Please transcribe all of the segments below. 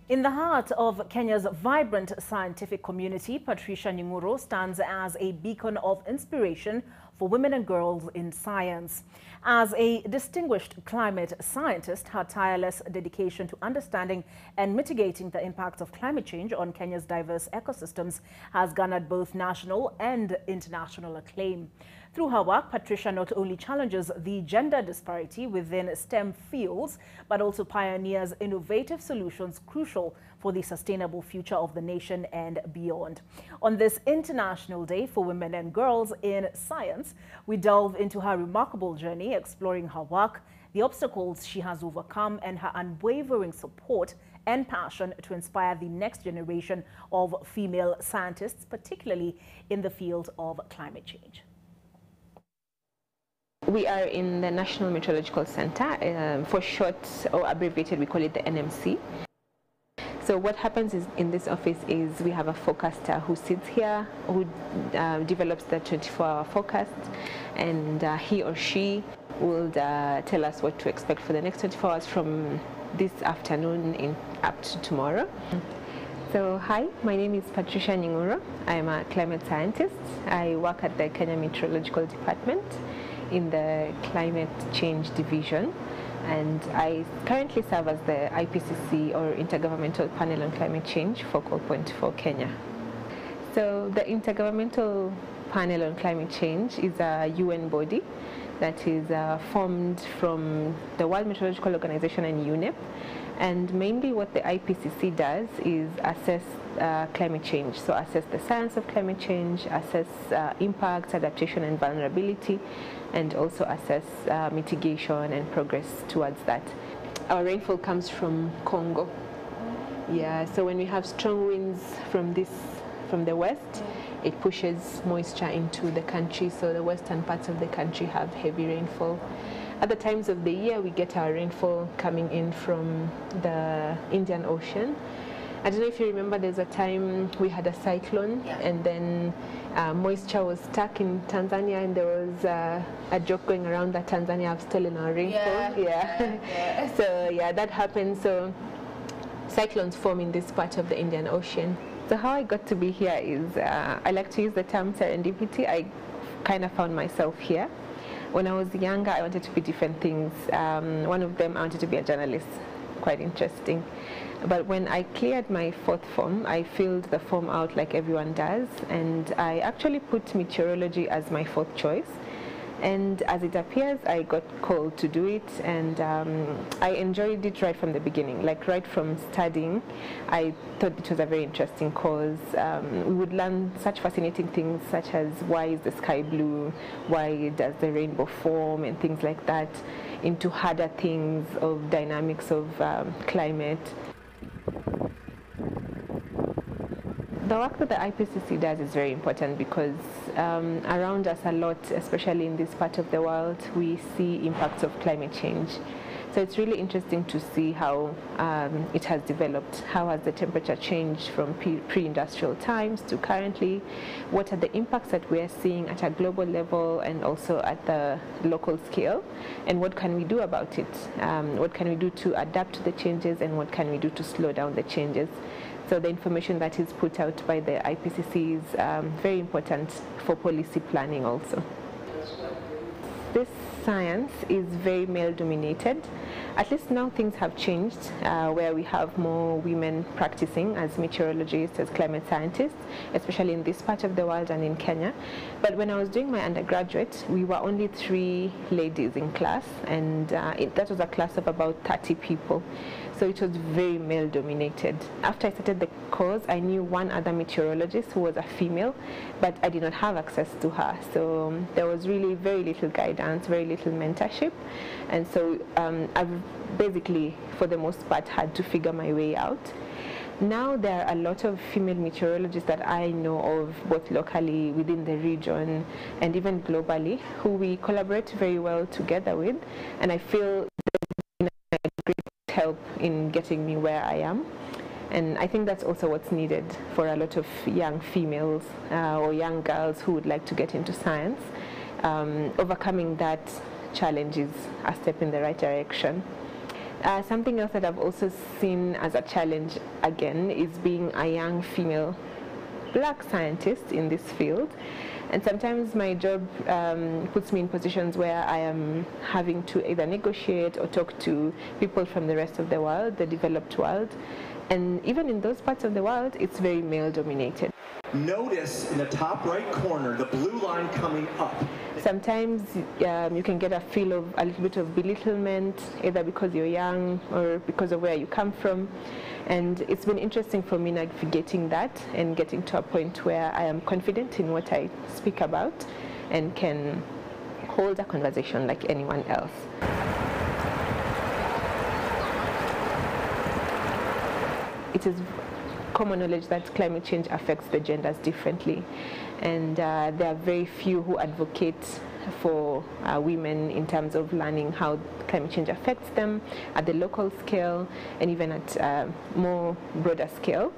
In the heart of Kenya's vibrant scientific community, Patricia Nying'oro stands as a beacon of inspiration for women and girls in science. As a distinguished climate scientist, her tireless dedication to understanding and mitigating the impact of climate change on Kenya's diverse ecosystems has garnered both national and international acclaim. Through her work, Patricia not only challenges the gender disparity within STEM fields, but also pioneers innovative solutions crucial for the sustainable future of the nation and beyond. On this International Day for Women and Girls in Science, we delve into her remarkable journey, exploring her work, the obstacles she has overcome, and her unwavering support and passion to inspire the next generation of female scientists, particularly in the field of climate change. We are in the National Meteorological Center. For short or abbreviated, we call it the NMC. So what happens is in this office is we have a forecaster who sits here, who develops the 24-hour forecast, and he or she will tell us what to expect for the next 24 hours from this afternoon up to tomorrow. So hi, my name is Patricia Nying'oro. I am a climate scientist. I work at the Kenya Meteorological Department in the Climate Change Division, and I currently serve as the IPCC, or Intergovernmental Panel on Climate Change, focal point for Kenya. So the Intergovernmental Panel on Climate Change is a UN body that is formed from the World Meteorological Organization and UNEP, and mainly what the IPCC does is assess climate change. So assess the science of climate change, assess impacts, adaptation and vulnerability, and also assess mitigation and progress towards that. Our rainfall comes from Congo. Yeah, so when we have strong winds from the west, it pushes moisture into the country, so the western parts of the country have heavy rainfall. Other times of the year, we get our rainfall coming in from the Indian Ocean. I don't know if you remember, there's a time we had a cyclone, and then moisture was stuck in Tanzania, and there was a joke going around that Tanzania have stolen our rainfall. Yeah. So yeah, that happens. So cyclones form in this part of the Indian Ocean. So how I got to be here is, I like to use the term serendipity. I kind of found myself here. When I was younger, I wanted to be different things. One of them, I wanted to be a journalist. Quite interesting. But when I cleared my fourth form, I filled the form out like everyone does, and I actually put meteorology as my fourth choice. And as it appears, I got called to do it, and I enjoyed it right from the beginning. Like right from studying, I thought it was a very interesting cause. We would learn such fascinating things, such as why is the sky blue, why does the rainbow form, and things like that, into harder things of dynamics of climate. The work that the IPCC does is very important because around us a lot, especially in this part of the world, we see impacts of climate change. So it's really interesting to see how it has developed. How has the temperature changed from pre-industrial times to currently? What are the impacts that we're seeing at a global level and also at the local scale? And what can we do about it? What can we do to adapt to the changes, and what can we do to slow down the changes? So the information that is put out by the IPCC is very important for policy planning also. This science is very male-dominated. At least now things have changed, where we have more women practicing as meteorologists, as climate scientists, especially in this part of the world and in Kenya. But when I was doing my undergraduate, we were only 3 ladies in class, and that was a class of about 30 people. So it was very male-dominated. After I started the course, I knew one other meteorologist who was a female, but I did not have access to her. So there was really very little guidance, very little mentorship. And so I've basically, for the most part, had to figure my way out. Now there are a lot of female meteorologists that I know of, both locally within the region and even globally, who we collaborate very well together with. And I feel help in getting me where I am, and I think that's also what's needed for a lot of young females or young girls who would like to get into science. Overcoming that challenge is a step in the right direction. Something else that I've also seen as a challenge, again, is being a young female black scientist in this field. And sometimes my job puts me in positions where I am having to either negotiate or talk to people from the rest of the world, the developed world. And even in those parts of the world, it's very male-dominated. Notice in the top right corner, the blue line coming up. Sometimes you can get a feel of a little bit of belittlement, either because you're young or because of where you come from. And it's been interesting for me navigating that and getting to a point where I am confident in what I speak about and can hold a conversation like anyone else. It is common knowledge that climate change affects the genders differently, and there are very few who advocate for women in terms of learning how climate change affects them at the local scale and even at more broader scale.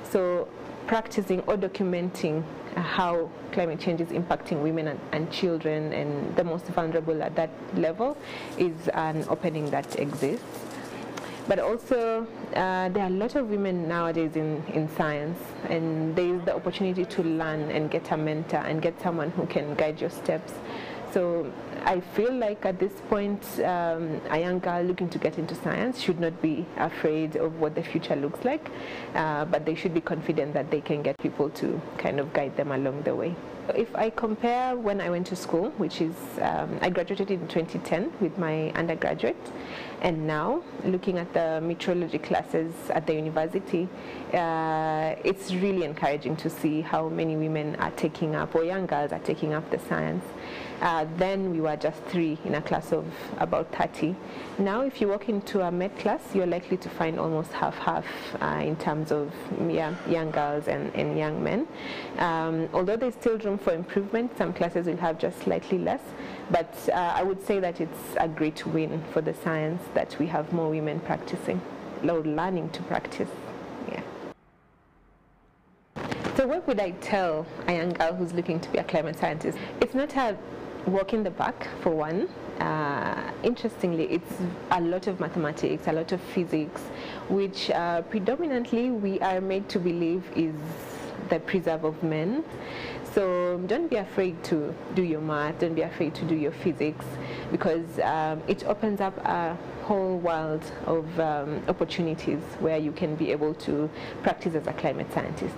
So practicing or documenting how climate change is impacting women and children and the most vulnerable at that level is an opening that exists. But also, there are a lot of women nowadays in science, and there is the opportunity to learn and get a mentor and get someone who can guide your steps. So I feel like at this point, a young girl looking to get into science should not be afraid of what the future looks like, but they should be confident that they can get people to kind of guide them along the way. If I compare when I went to school, which is, I graduated in 2010 with my undergraduate, and now looking at the meteorology classes at the university, it's really encouraging to see how many women are taking up, or young girls are taking up the science. Then we were just 3 in a class of about 30. Now if you walk into a med class, you're likely to find almost half-half in terms of young girls and young men. Although there's still room for improvement, some classes will have just slightly less, but I would say that it's a great win for the science that we have more women practicing, or learning to practice. Yeah. So what would I tell a young girl who's looking to be a climate scientist? It's not a walk in the park, for one. Interestingly, it's a lot of mathematics, a lot of physics, which predominantly we are made to believe is the preserve of men. So don't be afraid to do your math, don't be afraid to do your physics, because it opens up a whole world of opportunities where you can be able to practice as a climate scientist.